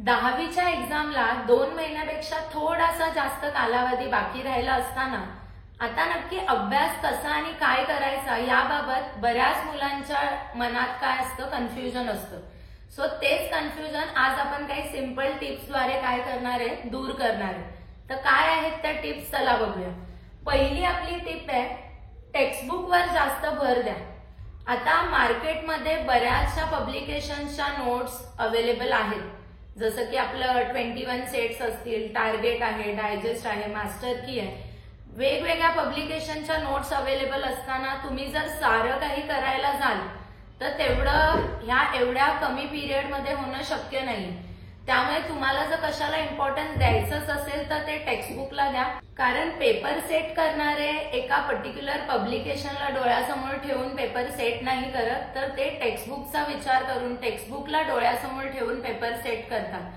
10वीच्या एक्झामला 2 महिन्यापेक्षा थोडासा जास्त कालावधी बाकी राहिला असताना आता नक्की अभ्यास कसा आणि काय करायचा याबाबत बऱ्याच मुलांच्या मनात काय असतं, कन्फ्युजन असतं. सो तेच कन्फ्युजन आज आपण काही सिंपल टिप्सद्वारे काय करणार आहे, दूर करणार आहे. तर काय आहेत त्या टिप्स, चला बघूया. पहिली आपली टिप आहे, टेक्स्टबुकवर जास्त भर द्या. आता मार्केटमध्ये बऱ्याचशा पब्लिकेशन्सच्या नोट्स अवेलेबल आहेत, जसं की आपलं 21 सेट्स असतील, टार्गेट आहे, डायजेस्ट आहे, मास्टर की आहे. वेगवेगळ्या पब्लिकेशनच्या नोट्स अवेलेबल असताना तुम्ही जर सारं काही करायला जाल तर तेवढं ह्या एवढ्या कमी पिरियडमध्ये होणं शक्य नाही. त्यामुळे तुम्हाला जर कशाला इम्पॉर्टन्स द्यायचंच असेल तर ते टेक्स्टबुकला द्या. कारण पेपर सेट करणारे एका पर्टिक्युलर पब्लिकेशनला डोळ्यासमोर ठेवून पेपर सेट नाही करत, तर ते टेक्स्टबुकचा विचार करून टेक्स्टबुकला डोळ्यासमोर ठेवून पेपर सेट करतात.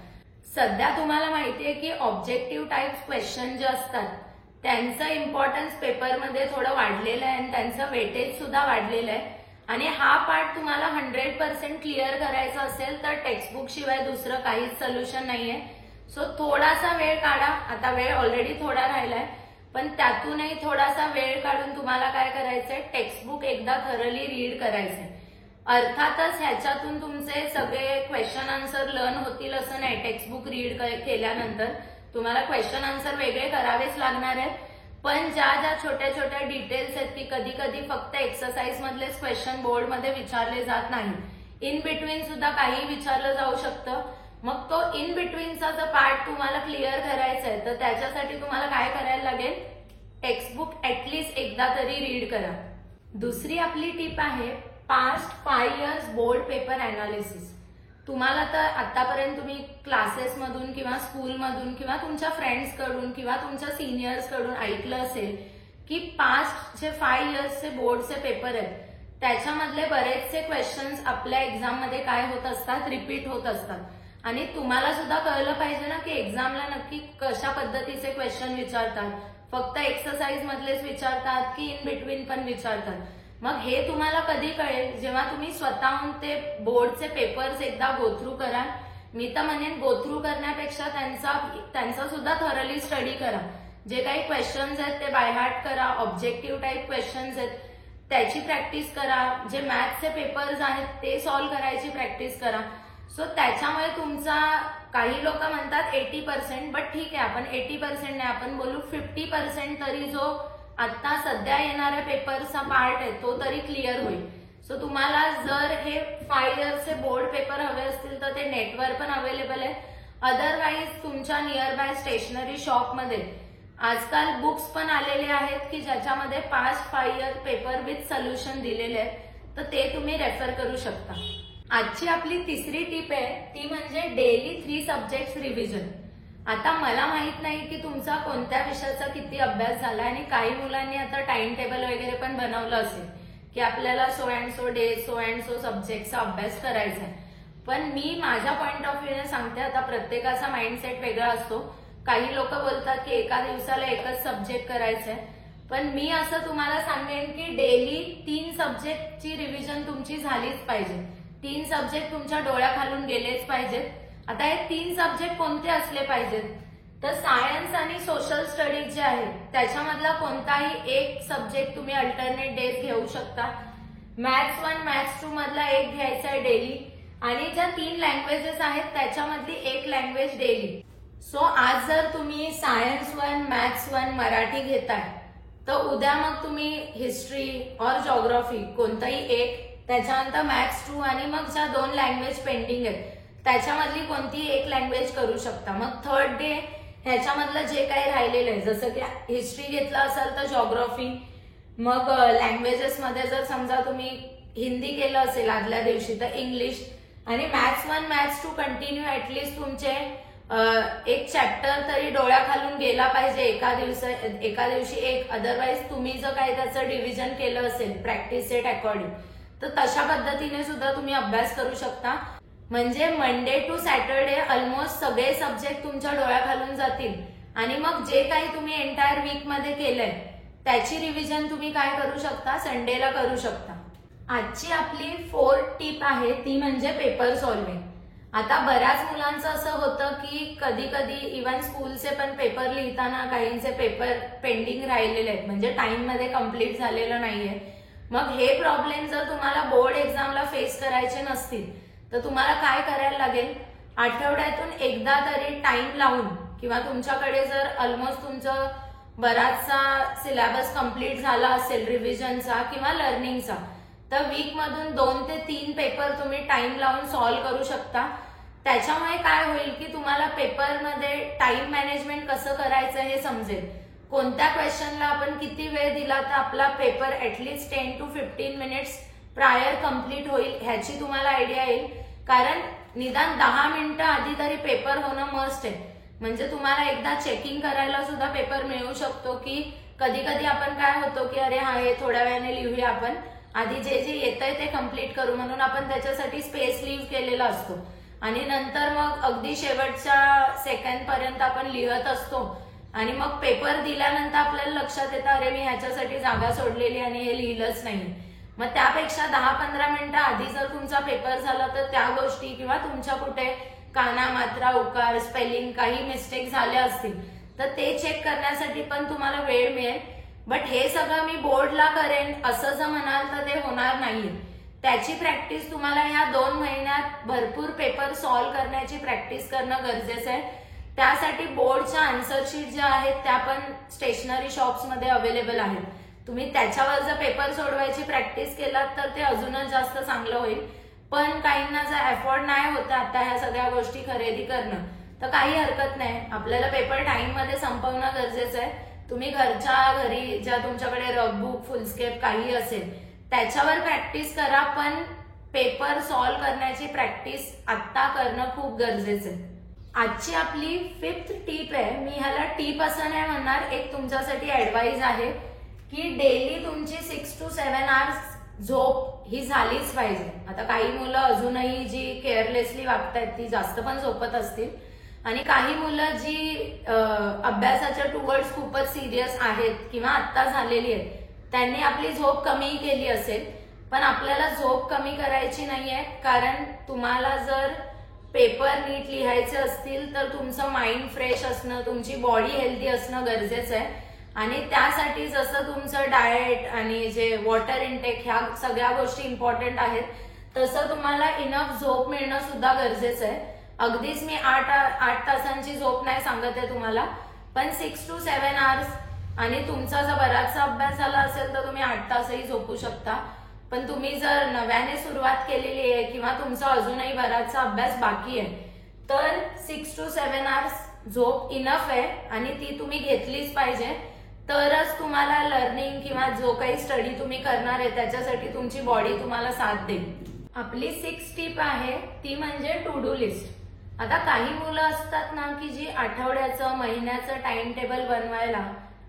सध्या तुम्हाला माहितीये की ऑब्जेक्टिव्ह टाईप क्वेश्चन जे असतात त्यांचं इम्पॉर्टन्स पेपरमध्ये थोडं वाढलेलं आहे आणि त्यांचं वेटेज सुद्धा वाढलेलं आहे. आणि हा पार्ट तुम्हाला 100% क्लिअर करायचा असेल तर टेक्स्टबुक शिवाय दुसरं काहीच सोल्युशन नाहीये. सो थोडासा वेळ काढा. आता वेळ ऑलरेडी थोडा राहिलाय, पण त्यातूनही थोडासा वेळ काढून तुम्हाला काय करायचंय, टेक्स्टबुक एकदा थरली रीड करायचंय. अर्थातच ह्याच्यातून तुमचे सगळे क्वेश्चन आन्सर लर्न होतील असं नाही. टेक्स्टबुक रीड केल्यानंतर तुम्हाला क्वेश्चन आन्सर वेगळे करावेच लागणार आहेत, पण ज्या ज्या छोट्या छोट्या डिटेल्स आहेत की कधी कधी फक्त एक्सरसाइज मधलेच क्वेश्चन बोर्डमध्ये विचारले जात नाही, इन बिटवीन सुद्धा काही विचारलं जाऊ शकतं. मग तो इन बिटवीनचा जर पार्ट तुम्हाला क्लिअर करायचा आहे तर त्याच्यासाठी तुम्हाला काय करायला लागेल, टेक्स्टबुक ऍटलीस्ट एकदा तरी रीड करा. दुसरी आपली टिप आहे, past 5 years board paper analysis. तुम्हाला तर आतापर्यंत तुम्ही क्लासेस मधून किंवा स्कूलमधून किंवा तुमच्या फ्रेंड्स कडून किंवा तुमच्या सिनियर्स कडून ऐकलं असेल की पास्ट जे 5 इयर्सचे बोर्डचे पेपर आहेत त्याच्यामधले बरेचसे क्वेश्चन्स आपल्या एक्झाम मध्ये काय होत असतात, रिपीट होत असतात. आणि तुम्हाला सुद्धा कळलं पाहिजे ना की एक्झामला नक्की कशा पद्धतीचे क्वेश्चन विचारतात, फक्त एक्सरसाइज मधलेच विचारतात की इन बिटवीन पण विचारतात. मग हे तुम्हाला कधी कळेल, जेव्हा तुम्ही स्वतःहून ते बोर्डचे पेपर्स एकदा गोथ्रू कराल. मी तर म्हणेन गोथ्रू करण्यापेक्षा त्यांचा सुद्धा थरली स्टडी करा. जे काही क्वेश्चन्स आहेत ते बाय हार्ट करा. ऑब्जेक्टिव्ह टाईप क्वेश्चन्स आहेत त्याची प्रॅक्टिस करा. जे मॅथ्सचे पेपर्स आहेत ते सॉल्व्ह करायची प्रॅक्टिस करा. सो त्याच्यामुळे तुमचा, काही लोक म्हणतात 80%, बट ठीक आहे, आपण 80% नाही, आपण बोलू 50% तरी जो आता सध्या येणाऱ्या पेपरचा पार्ट आहे तो तरी क्लिअर होईल. सो तुम्हाला जर हे 5 इयर्सचे बोर्ड पेपर हवे असतील तर ते नेटवर पण अवेलेबल आहे. अदरवाईज तुमच्या नियर बाय स्टेशनरी शॉपमध्ये आजकाल बुक्स पण आलेले आहेत की ज्याच्यामध्ये past 5 year paper with solution दिलेले आहेत, तर ते तुम्ही रेफर करू शकता. आजची आपली तिसरी टिप आहे ती म्हणजे डेली 3 सब्जेक्ट्स रिव्हिजन. आता मला माहित नाही की तुमचा कोणत्या विषयाचा किती अभ्यास झाला आणि काही मुलांनी आता टाइम टेबल वगैरे पण बनवलं असेल की आपल्याला so and so day, so and so सब्जेक्टचा अभ्यास करायचा आहे. पण मी माझ्या पॉइंट ऑफ व्ह्यूने सांगते, आता प्रत्येकाचा माइंडसेट वेगळा असतो. काही लोक बोलतात की एका दिवसाला एकच सब्जेक्ट करायचंय, पण मी असं तुम्हाला सांगेन की डेली 3 सब्जेक्टची रिव्हिजन तुमची झालीच पाहिजे. 3 सब्जेक्ट तुमच्या डोळ्याखालून गेलेच पाहिजेत. आता हे 3 सब्जेक्ट कोणते असले पाहिजेत, तर सायन्स आणि सोशल स्टडीज जे आहेत त्याच्यामधला कोणताही एक सब्जेक्ट तुम्ही अल्टरनेट डेज घेऊ शकता. मॅथ्स 1, मॅथ्स 2 मधला एक घ्यायचा आहे डेली, आणि ज्या 3 लँग्वेजेस आहेत त्याच्यामधली एक लँग्वेज डेली. सो आज जर तुम्ही सायन्स 1, मॅथ्स 1, मराठी घेताय तर उद्या मग तुम्ही हिस्ट्री और जॉग्राफी कोणताही एक, त्याच्यानंतर मॅथ्स 2 आणि मग ज्या 2 लँग्वेज पेंडिंग आहेत त्याच्यामधली कोणतीही एक लँग्वेज करू शकता. मग थर्ड डे ह्याच्यामधलं जे काही राहिलेलं आहे, जसं की हिस्ट्री घेतला असाल तर जॉग्राफी, मग लँग्वेजेस मध्ये जर समजा तुम्ही हिंदी केलं असेल आदल्या दिवशी तर इंग्लिश, आणि मॅथ्स 1, मॅथ्स 2 कंटिन्यू ऍटलीस्ट तुमचे एक चॅप्टर तरी डोळ्याखालून गेला पाहिजे एका दिवशी एक. अदरवाईज तुम्ही जर काही त्याचं डिव्हिजन केलं असेल प्रॅक्टिस सेट अकॉर्डिंग तर तशा पद्धतीने सुद्धा तुम्ही अभ्यास करू शकता. म्हणजे मंडे टू सॅटरडे ऑलमोस्ट सगळे सब्जेक्ट तुमच्या डोळ्याखालून जातील, आणि मग जे काही तुम्ही एंटायर वीक मध्ये केलंय त्याची रिव्हिजन तुम्ही काय करू शकता, संडेला करू शकता. आजची आपली 4th टिप आहे ती म्हणजे पेपर सॉल्विंग. आता बऱ्याच मुलांचं असं होतं की कधी कधी इव्हन स्कूलचे पण पेपर लिहिताना काहींचे पेपर पेंडिंग राहिलेले आहेत, म्हणजे टाइम मध्ये कम्प्लीट झालेलं नाहीये. मग हे प्रॉब्लेम जर तुम्हाला बोर्ड एक्झामला फेस करायचे नसतील तर तुम्हाला काय करायला लागेल, आठवड्यातून एकदा तरी टाइम लावून किंवा तुमच्याकडे जर ऑलमोस्ट तुमचं बराचसा सिलेबस कम्प्लीट झाला असेल रिव्हिजनचा किंवा लर्निंगचा, तर वीक मधून 2 ते 3 पेपर तुम्ही टाइम लावून सॉल्व्ह करू शकता. त्याच्यामुळे काय होईल की तुम्हाला पेपरमध्ये टाइम मॅनेजमेंट कसं करायचं हे समजेल. कोणत्या क्वेश्चनला आपण किती वेळ दिला तर आपला paper at least 10 to 15 minutes prior complete होईल ह्याची तुम्हाला आयडिया येईल. कारण निदान 10 मिनिटं आधी तरी पेपर होणं मस्ट आहे. म्हणजे तुम्हाला एकदा चेकिंग करायला सुद्धा पेपर मिळू शकतो की कधी कधी आपण काय होतो की अरे हा हे थोड्या वेळाने लिहूया, आपण आधी जे जे येतंय ते कम्प्लीट करू म्हणून आपण त्याच्यासाठी स्पेस लिव्ह केलेला असतो आणि नंतर मग अगदी शेवटच्या सेकंड पर्यंत आपण लिहत असतो आणि मग पेपर दिल्यानंतर आपल्याला लक्षात येतं अरे मी ह्याच्यासाठी जागा सोडलेली आणि हे लिहिलंच नाही. मग त्यापेक्षा 10-15 मिनिटं आधी जर तुमचा पेपर झाला तर त्या गोष्टी किंवा तुमच्या कुठे काना मात्रा उकार स्पेलिंग काही मिस्टेक झाल्या असतील तर ते चेक करण्यासाठी पण तुम्हाला वेळ मिळेल. बट हे सगळं मी बोर्डला करेन असं जर म्हणाल तर ते होणार नाहीये. त्याची प्रॅक्टिस तुम्हाला ह्या 2 महिन्यात भरपूर पेपर सॉल्व्ह करण्याची प्रॅक्टिस करणं गरजेचं आहे. त्यासाठी बोर्डच्या आन्सर शीट ज्या आहेत त्या पण स्टेशनरी शॉप्स मध्ये अवेलेबल आहेत. तुम्ही त्याच्यावर जर पेपर सोडवायची प्रॅक्टिस केलात तर ते अजूनच जास्त चांगलं होईल. पण काहींना जर अफोर्ड नाही होत आता ह्या सगळ्या गोष्टी खरेदी करणं तर काही हरकत नाही, आपल्याला पेपर टाइम मध्ये संपवणं गरजेचं आहे. तुम्ही घरच्या घरी ज्या तुमच्याकडे रफबुक फुलस्केप काही असेल त्याच्यावर प्रॅक्टिस करा, पण पेपर सॉल्व्ह करण्याची प्रॅक्टिस आत्ता करणं खूप गरजेचं आहे. आजची आपली 5th टीप आहे. मी ह्याला टीप असं नाही म्हणणार, एक तुमच्यासाठी ऍडवाइस आहे की डेली तुमची 6 to 7 आवर्स झोप ही झालीच पाहिजे. आता काही मुलं अजूनही जी केअरलेसली वागतायत ती जास्त पण झोपत असतील आणि काही मुलं जी अभ्यासाच्या टुवर्ड्स खूपच सिरियस आहेत किंवा आत्ता झालेली आहेत त्यांनी आपली झोप कमी केली असेल. पण आपल्याला झोप कमी करायची नाहीये, कारण तुम्हाला जर पेपर नीट लिहायचे असतील तर तुमचं माइंड फ्रेश असणं, तुमची बॉडी हेल्दी असणं गरजेचं आहे. आणि त्यासाठी जसं तुमचं डाएट आणि जे वॉटर इनटेक ह्या सगळ्या गोष्टी इम्पॉर्टंट आहेत तसं तुम्हाला इनफ झोप मिळणं सुद्धा गरजेचं आहे. अगदीच मी 8 तासांची झोप नाही सांगत आहे तुम्हाला, पण 6 to 7 आवर्स. आणि तुमचा जर बराचसा अभ्यास झाला असेल तर तुम्ही 8 तासही झोपू शकता. पण तुम्ही जर नव्याने सुरुवात केलेली आहे किंवा तुमचा अजूनही बराचसा अभ्यास बाकी आहे तर 6 to 7 आवर्स झोप इनफ आहे आणि ती तुम्ही घेतलीच पाहिजे. तरच तुम्हाला लर्निंग किंवा जो काही स्टडी तुम्ही करणार आहे त्याच्यासाठी तुमची बॉडी तुम्हाला साथ देईल. आपली 6th टीप आहे ती म्हणजे टू डू लिस्ट. आता काही मुलं असतात ना की जी आठवड्याचं महिन्याचं टाइम टेबल बनवायला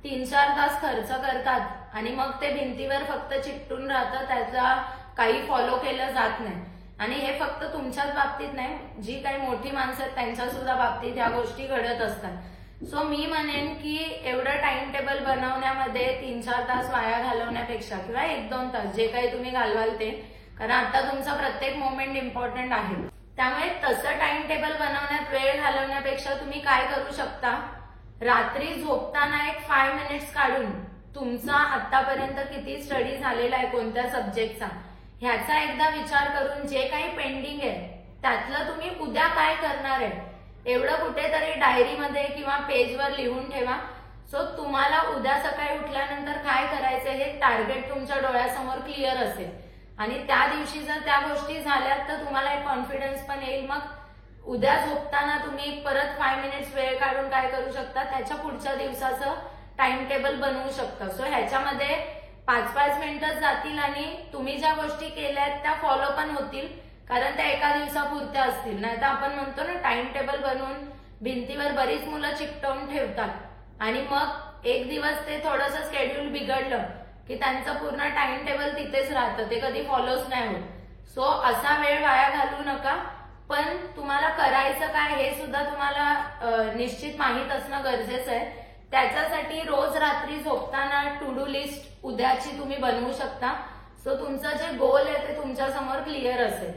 3-4 तास खर्च करतात आणि मग ते भिंतीवर फक्त चिकटून राहतं, त्याचा काही फॉलो केलं जात नाही. आणि हे फक्त तुमच्याच बाबतीत नाही, जी काही मोठी माणसं आहेत त्यांच्या सुद्धा बाबतीत ह्या गोष्टी घडत असतात. सो मी म्हणेन की एवढं टाइम टेबल बनवण्यामध्ये 3-4 तास वाया घालवण्यापेक्षा किंवा 1-2 तास जे काही तुम्ही घालवाल ते, कारण आता तुमचा प्रत्येक मोमेंट इम्पॉर्टंट आहे. त्यामुळे तसं टाइम टेबल बनवण्यात वेळ घालवण्यापेक्षा तुम्ही काय करू शकता, रात्री झोपताना एक 5 मिनिट्स काढून तुमचा आतापर्यंत किती स्टडी झालेला आहे कोणत्या सब्जेक्टचा ह्याचा एकदा विचार करून जे काही पेंडिंग आहे त्यातलं तुम्ही उद्या काय करणार आहे एवढं कुठेतरी डायरीमध्ये किंवा पेजवर लिहून ठेवा. सो तुम्हाला उद्या सकाळी उठल्यानंतर काय करायचं हे टार्गेट तुमच्या डोळ्यासमोर क्लिअर असेल आणि त्या दिवशी जर त्या गोष्टी झाल्यात तर तुम्हाला एक कॉन्फिडन्स पण येईल. मग उद्या झोपताना तुम्ही परत 5 मिनिट्स वेळ काढून काय करू शकता, त्याच्या पुढच्या दिवसाचं टाइम टेबल बनवू शकता. सो ह्याच्यामध्ये 5-5 मिनिटं जातील आणि तुम्ही ज्या गोष्टी केल्यात त्या फॉलो पण होतील, कारण त्या एका दिवसापुरत्या असतील. नाही तर आपण म्हणतो ना टाइम टेबल बनवून भिंतीवर बरीच मुलं चिकटवून ठेवतात आणि मग एक दिवस ते थोडंसं शेड्यूल बिघडलं की त्यांचं पूर्ण टाइम टेबल तिथेच राहतं, ते कधी फॉलोच नाही होत. सो असा वेळ वाया घालवू नका, पण तुम्हाला करायचं काय हे सुद्धा तुम्हाला निश्चित माहीत असणं गरजेचं आहे. त्याच्यासाठी रोज रात्री झोपताना टू डू लिस्ट उद्याची तुम्ही बनवू शकता. सो तुमचं जे गोल आहे ते तुमच्या समोर क्लिअर असेल.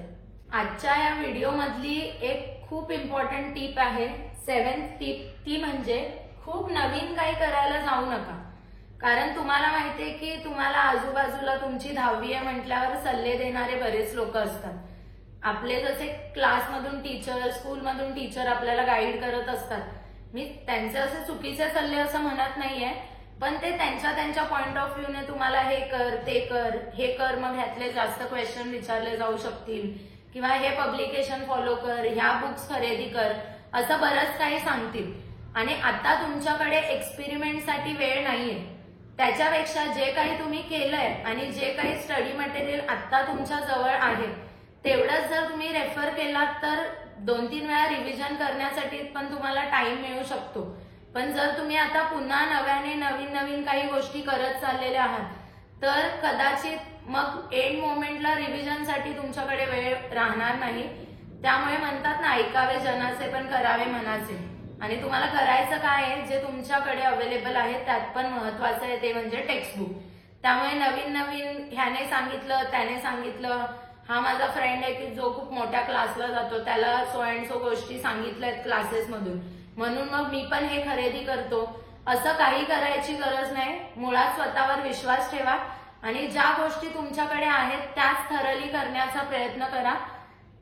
आजच्या या व्हिडिओमधली एक खूप इम्पॉर्टंट टीप आहे, 7th टीप. ती म्हणजे खूप नवीन काही करायला जाऊ नका. कारण तुम्हाला माहितीये की तुम्हाला आजूबाजूला तुमची 10वी आहे म्हटल्यावर सल्ले देणारे बरेच लोक असतात. आपले जसे क्लासमधून टीचर, स्कूलमधून टीचर आपल्याला गाईड करत असतात. मी त्यांचे असे चुकीचे सल्ले असं म्हणत नाहीये, पण ते त्यांच्या पॉइंट ऑफ व्ह्यूने तुम्हाला हे कर, ते कर, हे कर, मग ह्यातले जास्त क्वेश्चन विचारले जाऊ शकतील, किंवा हे पब्लिकेशन फॉलो कर, ह्या बुक्स खरेदी कर, असं बरंच काही सांगतील. आणि आता तुमच्याकडे एक्सपेरिमेंटसाठी वेळ नाहीये. त्याच्यापेक्षा जे काही तुम्ही केलंय आणि जे काही स्टडी मटेरियल आता तुमच्या जवळ आहे तेवढंच जर तुम्ही रेफर केलात तर 2-3 वेळा रिव्हिजन करण्यासाठी पण तुम्हाला टाइम मिळू शकतो. पण जर तुम्ही आता पुन्हा नव्याने नवीन काही गोष्टी करत चाललेल्या आहात तर कदाचित मग एंड मोमेंटला रिव्हिजनसाठी तुमच्याकडे वेळ राहणार नाही. त्यामुळे म्हणतात ना, ऐकावे जनाचे पण करावे मनाचे. आणि तुम्हाला करायचं काय आहे, जे तुमच्याकडे अवेलेबल आहे त्यात पण महत्वाचं आहे ते म्हणजे टेक्स्टबुक. त्यामुळे नवीन ह्याने सांगितलं, त्याने सांगितलं, हा माझा फ्रेंड आहे की जो खूप मोठ्या क्लासला जातो, त्याला सो अँड सो गोष्टी सांगितल्यात क्लासेसमधून, म्हणून मग मी पण हे खरेदी करतो, असं काही करायची गरज नाही. मुळात स्वतःवर विश्वास ठेवा आणि ज्या गोष्टी तुमच्याकडे आहेत त्याच थरली करण्याचा प्रयत्न करा.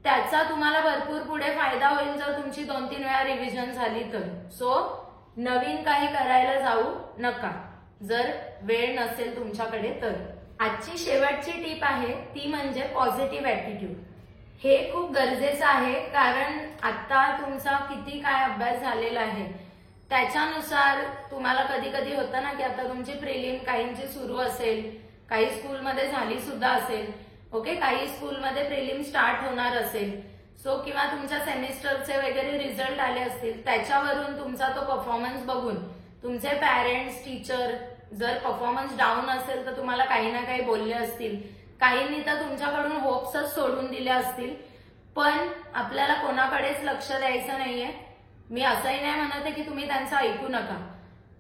त्याचा तुम्हाला भरपूर पुढे फायदा होईल जर तुमची 2-3 वेळा रिव्हिजन झाली तर. सो नवीन काही करायला जाऊ नका जर वेळ नसेल तुमच्याकडे तर. आजची शेवटची टीप आहे ती म्हणजे पॉझिटिव्ह ऍटिट्यूड. हे खूप गरजेचं आहे, कारण आता तुमचा किती काय अभ्यास झालेला आहे त्याच्यानुसार तुम्हाला कधी कधी होतं ना की आता तुमची प्रिलिम काहींची सुरू असेल, काही स्कूलमध्ये झाली सुद्धा असेल, ओके, काही स्कूलमध्ये प्रिलिम स्टार्ट होणार असेल, सो किंवा तुमच्या सेमिस्टरचे वगैरे रिझल्ट आले असतील, त्याच्यावरून तुमचा तो परफॉर्मन्स बघून तुमचे पॅरेंट्स, टीचर जर परफॉर्मन्स डाऊन असेल तर तुम्हाला काही ना काही बोलले असतील, काहींनी तर तुमच्याकडून होप्सच सोडून दिले असतील. पण आपल्याला कोणाकडेच लक्ष द्यायचं नाहीये. मी असंही नाही म्हणते की तुम्ही त्यांचं ऐकू नका,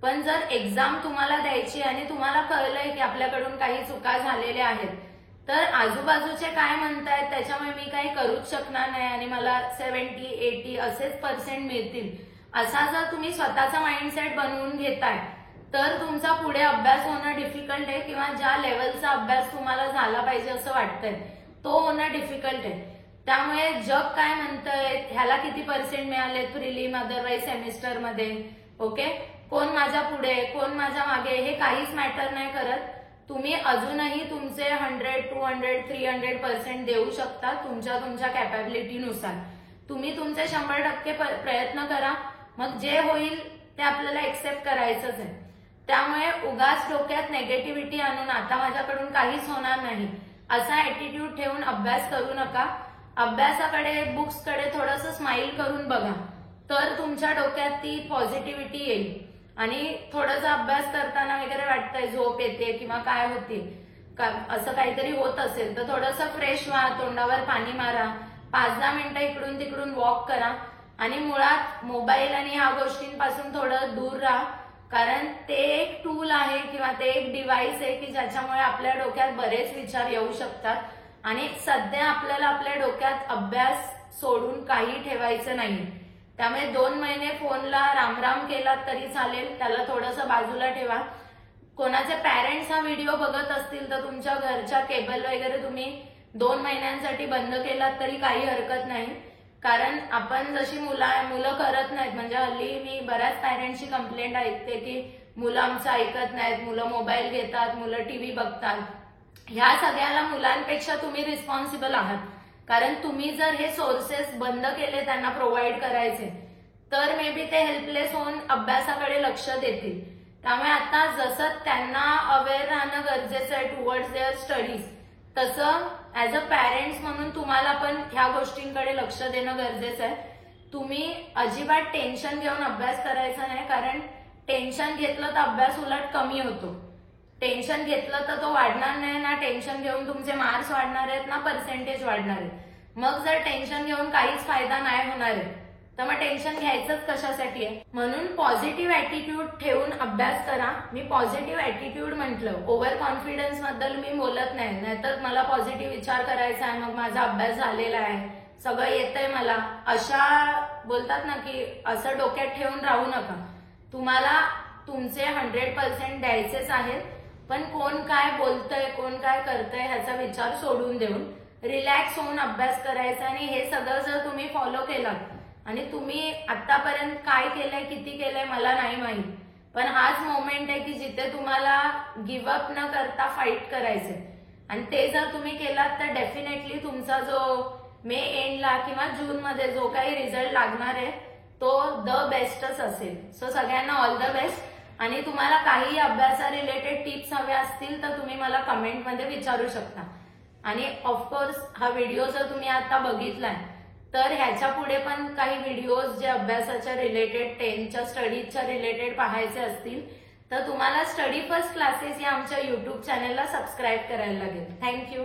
पण जर एक्झाम तुम्हाला द्यायची आणि तुम्हाला कळलंय की आपल्याकडून काही चुका झालेल्या आहेत तर आजूबाजूचे काय म्हणतायत त्याच्यामुळे मी काही करूच शकणार नाही आणि मला 70-80 असेच पर्सेंट मिळतील, असा जर तुम्ही स्वतःचा माइंडसेट बनवून घेताय तर तुमचा पुढे अभ्यास होणं डिफिकल्ट आहे, किंवा ज्या लेवलचा अभ्यास तुम्हाला झाला पाहिजे असं वाटतंय तो होणं डिफिकल्ट आहे. त्यामुळे जग काय म्हणतंय, ह्याला किती पर्सेंट मिळाले प्रिलिम अदरवाईज सेमिस्टरमध्ये, ओके, कोण माझ्या पुढे कोण माझ्या मागे, हे काहीच मॅटर नाही करत. तुम्ही अजूनही तुमचे 100, 200, 300% देऊ शकता तुमच्या कॅपॅबिलिटीनुसार. तुम्ही तुमचे 100% प्रयत्न करा, मग जे होईल ते आपल्याला एक्सेप्ट करायचंच आहे. त्यामुळे उगाच डोक्यात नेगेटिव्हिटी आणून आता माझ्याकडून काहीच होणार नाही असा ऍटिट्यूड ठेवून अभ्यास करू नका. अभ्यासाकडे, बुक्सकडे थोडंसं स्माइल करून बघा, तर तुमच्या डोक्यात ती पॉझिटिव्हिटी येईल. आणि थोडासा अभ्यास करताना वगैरे वाटतंय झोप येते किंवा काय होते, असं काहीतरी होत असेल तर थोडंसं फ्रेश व्हा, तोंडावर पाणी मारा, 5-10 मिनिटं इकडून तिकडून वॉक करा आणि मुळात मोबाईल आणि ह्या गोष्टींपासून थोडं दूर राहा. कारण ते एक टूल आहे किंवा ते एक डिव्हाइस आहे की ज्याच्यामुळे आपल्या डोक्यात बरेच विचार येऊ शकतात आणि सध्या आपल्याला आपल्या डोक्यात अभ्यास सोडून काही ठेवायचं नाही. त्यामुळे 2 महिने फोनला रामराम केलात तरी चालेल, त्याला थोडंसं बाजूला ठेवा. कोणाचे पॅरेंट्स हा व्हिडिओ बघत असतील तर तुमच्या घरच्या केबल वगैरे तुम्ही 2 महिन्यांसाठी बंद केलात तरी काही हरकत नाही. कारण आपण जशी मुलं करत नाहीत, म्हणजे हल्ली मी बऱ्याच पॅरेंट्सची कंप्लेंट ऐकते की मुलं आमचं ऐकत नाहीत, मुलं मोबाईल घेतात, मुलं टीव्ही बघतात. ह्या सगळ्याला मुलांपेक्षा तुम्ही रिस्पॉन्सिबल आहात. कारण तुम्ही जर हे सोर्सेस बंद केले त्यांना प्रोव्हाइड करायचे तर मे बी ते हेल्पलेस होऊन अभ्यासाकडे लक्ष देतील. त्यामुळे आता जसं त्यांना अवेअर राहणं गरजेचं आहे टुवर्ड्स देअर स्टडीज, तसं ऍज अ पॅरेंट्स म्हणून तुम्हाला पण ह्या गोष्टींकडे लक्ष देणं गरजेचं आहे. तुम्ही अजिबात टेन्शन घेऊन अभ्यास करायचा नाही, कारण टेन्शन घेतलं तर अभ्यास उलट कमी होतो. टेन्शन घेतलं तर तो वाढणार नाही ना, टेन्शन घेऊन तुमचे मार्क्स वाढणार आहेत ना पर्सेंटेज वाढणार आहेत. मग जर टेन्शन घेऊन काहीच फायदा नाही होणार आहे तर मग टेन्शन घ्यायचंच कशासाठी आहे. म्हणून पॉझिटिव्ह ऍटिट्यूड ठेवून अभ्यास करा. मी पॉझिटिव्ह ऍटिट्यूड म्हटलं, ओव्हर कॉन्फिडन्स बद्दल मी बोलत नाही. नाहीतर मला पॉझिटिव्ह विचार करायचा आहे, मग माझा अभ्यास झालेला आहे, सगळं येतंय मला, अशा बोलतात ना की असं डोक्यात ठेवून राहू नका. तुम्हाला तुमचे 100% द्यायचेच आहेत. पण कोण काय बोलतंय, कोण काय करतंय ह्याचा विचार सोडून देऊन रिलॅक्स होऊन अभ्यास करायचा. आणि हे सगळं जर तुम्ही फॉलो केलं, आणि तुम्ही आतापर्यंत काय केलंय, किती केलंय मला नाही माहित, पण हाच मोमेंट आहे की जिथे तुम्हाला गिव्हअप न करता फाईट करायचंय. आणि ते जर तुम्ही केलात तर डेफिनेटली तुमचा जो मे एंडला किंवा जून मध्ये जो काही रिझल्ट लागणार आहे तो द बेस्टच असेल. सो सगळ्यांना ऑल द बेस्ट. आणि तुम्हाला काही अभ्यासा रिलेटेड टिप्स हव्या असतील तर तुम्ही मला कमेंटमध्ये विचारू शकता. आणि ऑफकोर्स हा व्हिडिओ जर तुम्ही आता बघितलाय तर ह्याच्या पुढे पण काही व्हिडिओज जे अभ्यासाच्या रिलेटेड 10च्या स्टडीजच्या रिलेटेड पाहायचे असतील तर तुम्हाला स्टडी फर्स्ट क्लासेस या आमच्या युट्यूब चॅनलला सबस्क्राईब करायला लागेल. थँक्यू.